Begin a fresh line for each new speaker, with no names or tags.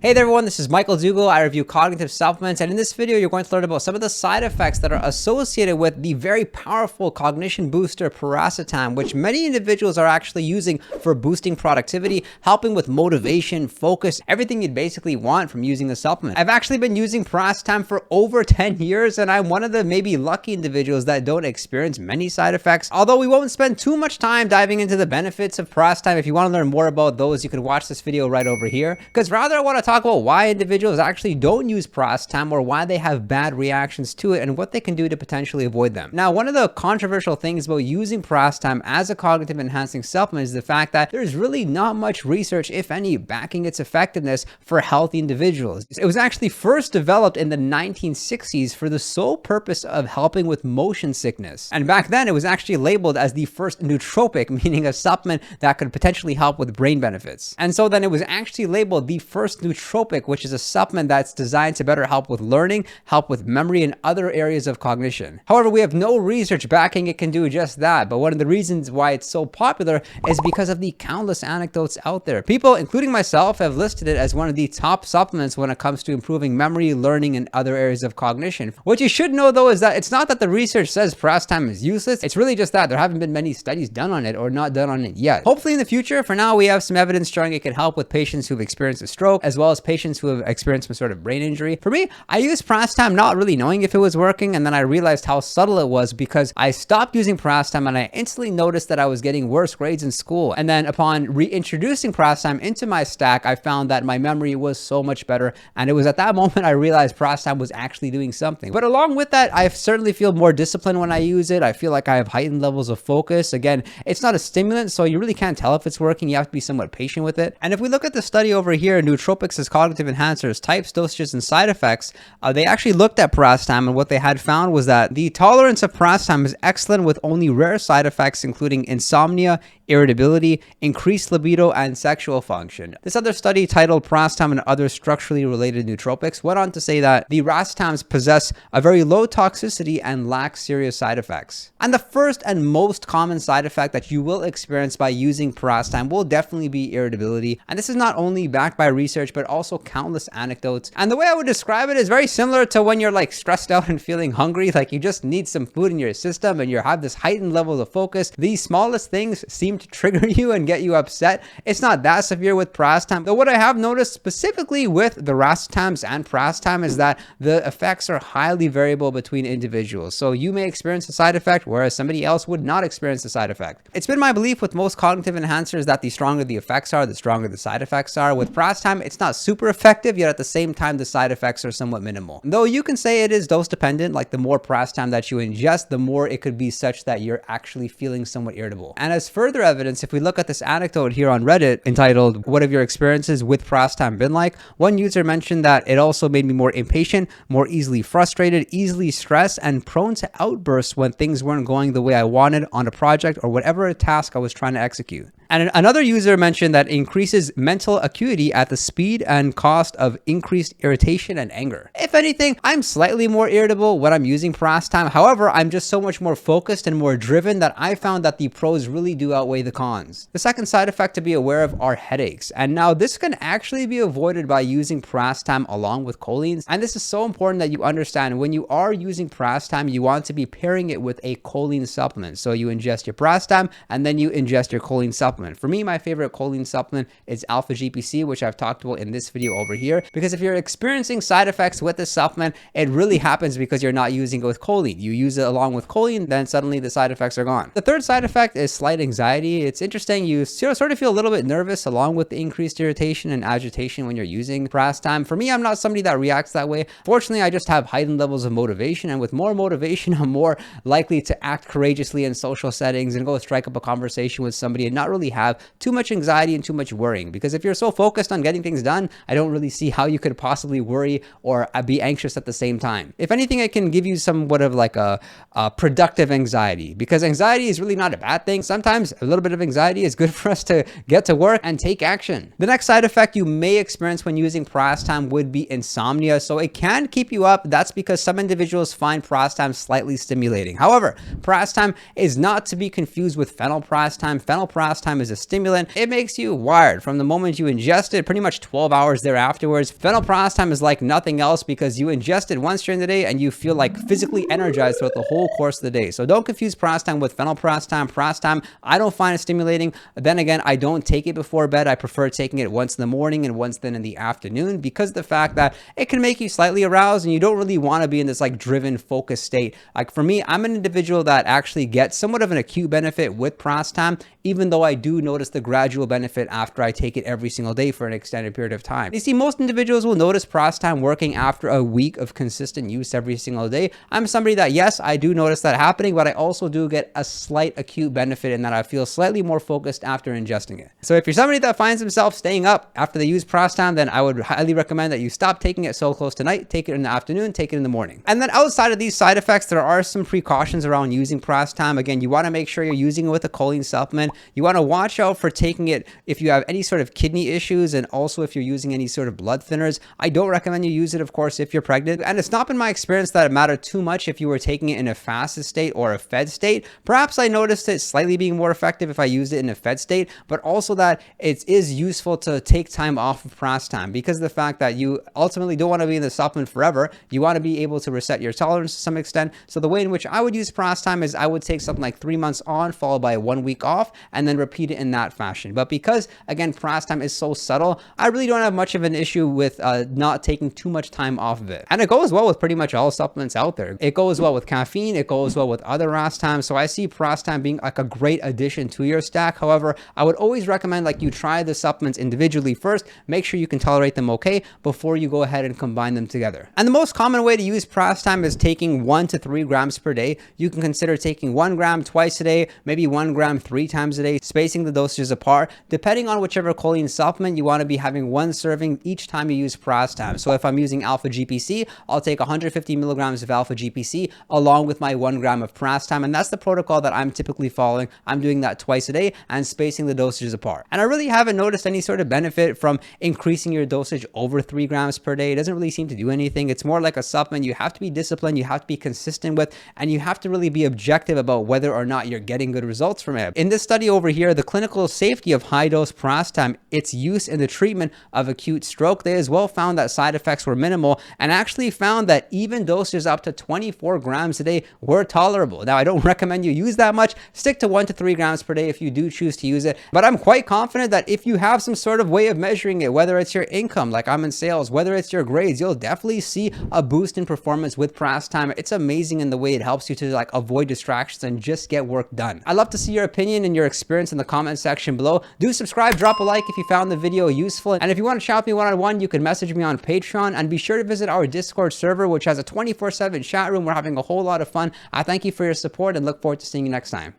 Hey there everyone, this is Michael Dougal. I review cognitive supplements, and in this video you're going to learn about some of the side effects that are associated with the very powerful cognition booster Piracetam, which many individuals are actually using for boosting productivity, helping with motivation, focus, everything you'd basically want from using the supplement. I've actually been using Piracetam for over 10 years, and I'm one of the maybe lucky individuals that don't experience many side effects. Although we won't spend too much time diving into the benefits of Piracetam. If you want to learn more about those, you can watch this video right over here, because rather I want to talk about why individuals actually don't use Piracetam, or why they have bad reactions to it, and what they can do to potentially avoid them. Now, one of the controversial things about using Piracetam as a cognitive enhancing supplement is the fact that there's really not much research, if any, backing its effectiveness for healthy individuals. It was actually first developed in the 1960s for the sole purpose of helping with motion sickness. And back then it was actually labeled as the first nootropic, meaning a supplement that could potentially help with brain benefits. And so then it was actually labeled the first nootropic, which is a supplement that's designed to better help with learning, help with memory, and other areas of cognition. However, we have no research backing it can do just that, but one of the reasons why it's so popular is because of the countless anecdotes out there. People, including myself, have listed it as one of the top supplements when it comes to improving memory, learning, and other areas of cognition. What you should know though is that it's not that the research says Piracetam is useless, it's really just that there haven't been many studies done on it, or not done on it yet. Hopefully in the future. For now, we have some evidence showing it can help with patients who've experienced a stroke, as well as patients who have experienced some sort of brain injury. For me, I used Piracetam not really knowing if it was working, and then I realized how subtle it was because I stopped using Piracetam and I instantly noticed that I was getting worse grades in school. And then upon reintroducing Piracetam into my stack, I found that my memory was so much better, and it was at that moment I realized Piracetam was actually doing something. But along with that, I certainly feel more disciplined when I use it. I feel like I have heightened levels of focus. Again, it's not a stimulant, so you really can't tell if it's working. You have to be somewhat patient with it. And if we look at the study over here, Nootropics as Cognitive Enhancers, Types, Dosages, and Side Effects, they actually looked at Piracetam, and what they had found was that the tolerance of Piracetam is excellent, with only rare side effects including insomnia, irritability, increased libido, and sexual function. This other study, titled Piracetam and Other Structurally Related Nootropics, went on to say that the Piracetam's possess a very low toxicity and lack serious side effects. And the first and most common side effect that you will experience by using Piracetam will definitely be irritability. And this is not only backed by research, but also countless anecdotes. And the way I would describe it is very similar to when you're like stressed out and feeling hungry, like you just need some food in your system and you have this heightened level of focus. These smallest things seem to trigger you and get you upset. It's not that severe with Piracetam, though what I have noticed specifically with the Racetams and Piracetam is that the effects are highly variable between individuals. So you may experience a side effect, whereas somebody else would not experience the side effect. It's been my belief with most cognitive enhancers that the stronger the effects are, the stronger the side effects are. With Piracetam, it's not super effective, yet at the same time the side effects are somewhat minimal. Though you can say it is dose dependent, like the more Piracetam that you ingest, the more it could be such that you're actually feeling somewhat irritable. And as further evidence, if we look at this anecdote here on Reddit entitled, "What have your experiences with Piracetam been like?" one user mentioned that it also made me more impatient, more easily frustrated, easily stressed, and prone to outbursts when things weren't going the way I wanted on a project or whatever task I was trying to execute. And another user mentioned that it increases mental acuity at the speed and cost of increased irritation and anger. If anything, I'm slightly more irritable when I'm using Piracetam. However, I'm just so much more focused and more driven that I found that the pros really do outweigh the cons. The second side effect to be aware of are headaches. And now this can actually be avoided by using Piracetam along with choline. And this is so important that you understand when you are using Piracetam, you want to be pairing it with a choline supplement. So you ingest your Piracetam and then you ingest your choline supplement. For me, my favorite choline supplement is alpha GPC, which I've talked about in this video over here, because if you're experiencing side effects with this supplement, it really happens because you're not using it with choline. You use it along with choline, then suddenly the side effects are gone. The third side effect is slight anxiety. It's interesting. You sort of feel a little bit nervous along with the increased irritation and agitation when you're using Piracetam. For me, I'm not somebody that reacts that way. Fortunately, I just have heightened levels of motivation, and with more motivation, I'm more likely to act courageously in social settings and go strike up a conversation with somebody and not really have too much anxiety and too much worrying. Because if you're so focused on getting things done, I don't really see how you could possibly worry or be anxious at the same time. If anything, it can give you somewhat of like a productive anxiety, because anxiety is really not a bad thing. Sometimes a little bit of anxiety is good for us to get to work and take action. The next side effect you may experience when using Piracetam would be insomnia. So it can keep you up. That's because some individuals find Piracetam slightly stimulating. However, Piracetam is not to be confused with phenylpiracetam. Phenylpiracetam piracetam is a stimulant. It makes you wired from the moment you ingest it, pretty much 12 hours thereafterwards. Phenylpiracetam is like nothing else because you ingest it once during the day and you feel like physically energized throughout the whole course of the day. So don't confuse piracetam with phenylpiracetam. Piracetam, I don't find it stimulating. Then again, I don't take it before bed. I prefer taking it once in the morning and once then in the afternoon because of the fact that it can make you slightly aroused and you don't really want to be in this like driven, focused state. Like for me, I'm an individual that actually gets somewhat of an acute benefit with piracetam, even though I do notice the gradual benefit after I take it every single day for an extended period of time. You see, most individuals will notice piracetam working after a week of consistent use every single day. I'm somebody that, yes, I do notice that happening, but I also do get a slight acute benefit in that I feel slightly more focused after ingesting it. So if you're somebody that finds himself staying up after they use piracetam, then I would highly recommend that you stop taking it so close to night. Take it in the afternoon, take it in the morning. And then outside of these side effects, there are some precautions around using piracetam. Again, you want to make sure you're using it with a choline supplement. You want to watch out for taking it if you have any sort of kidney issues, and also if you're using any sort of blood thinners. I don't recommend you use it, of course, if you're pregnant. And it's not been my experience that it mattered too much if you were taking it in a fasted state or a fed state. Perhaps I noticed it slightly being more effective if I used it in a fed state, but also that it is useful to take time off of piracetam because of the fact that you ultimately don't want to be in the supplement forever. You want to be able to reset your tolerance to some extent. So the way in which I would use piracetam is I would take something like 3 months on, followed by 1 week off, and then repeat it in that fashion. But because, again, piracetam is so subtle, I really don't have much of an issue with not taking too much time off of it. And it goes well with pretty much all supplements out there. It goes well with caffeine. It goes well with other piracetam. So I see piracetam being like a great addition to your stack. However, I would always recommend like you try the supplements individually first. Make sure you can tolerate them okay before you go ahead and combine them together. And the most common way to use piracetam is taking 1 to 3 grams per day. You can consider taking 1 gram twice a day, maybe 1 gram 3 times a day, spacing the dosages apart. Depending on whichever choline supplement, you want to be having 1 serving each time you use piracetam. So if I'm using alpha GPC, I'll take 150 milligrams of alpha GPC along with my 1 gram of piracetam. And that's the protocol that I'm typically following. I'm doing that twice a day and spacing the dosages apart. And I really haven't noticed any sort of benefit from increasing your dosage over 3 grams per day. It doesn't really seem to do anything. It's more like a supplement you have to be disciplined, you have to be consistent with, and you have to really be objective about whether or not you're getting good results from it. In this study over here, the clinical safety of high dose piracetam, its use in the treatment of acute stroke, they as well found that side effects were minimal and actually found that even doses up to 24 grams a day were tolerable. Now, I don't recommend you use that much. Stick to 1 to 3 grams per day if you do choose to use it. But I'm quite confident that if you have some sort of way of measuring it, whether it's your income, like I'm in sales, whether it's your grades, you'll definitely see a boost in performance with piracetam. It's amazing in the way it helps you to like avoid distractions and just get work done. I'd love to see your opinion and your experience in the comment section below. Do subscribe, drop a like if you found the video useful. And if you want to chat with me one-on-one, you can message me on Patreon, and be sure to visit our Discord server, which has a 24/7 chat room. We're having a whole lot of fun. I thank you for your support and look forward to seeing you next time.